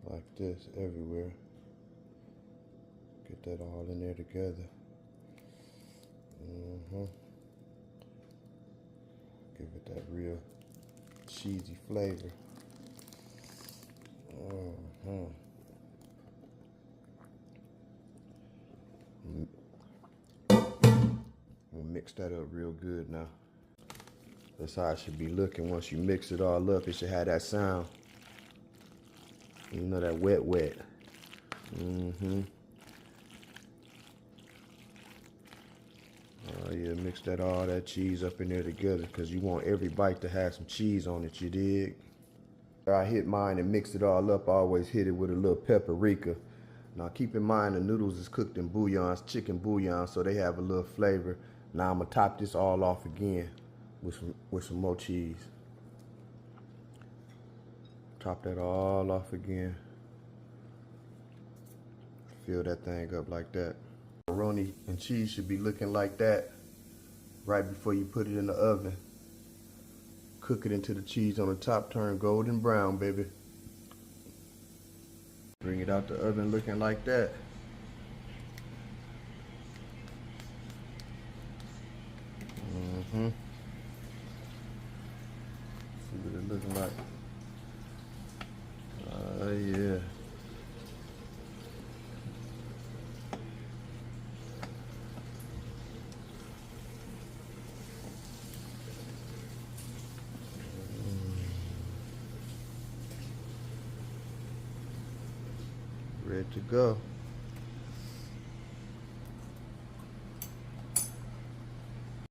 like this everywhere. Get that all in there together. Give it that real cheesy flavor. We'll mix that up real good now. That's how it should be looking once you mix it all up. It should have that sound. You know, that wet, wet. Oh yeah, mix all that cheese up in there together, because you want every bite to have some cheese on it, you dig? I hit mine and mix it all up. I always hit it with a little paprika. Now keep in mind the noodles is cooked in bouillons, chicken bouillon, so they have a little flavor. Now I'm gonna top this all off again with some more cheese. Top that all off again. Fill that thing up like that. Macaroni and cheese should be looking like that right before you put it in the oven. Cook it until the cheese on the top turn golden brown, baby. Bring it out the oven looking like that. See what it looking like. Yeah. Ready to go.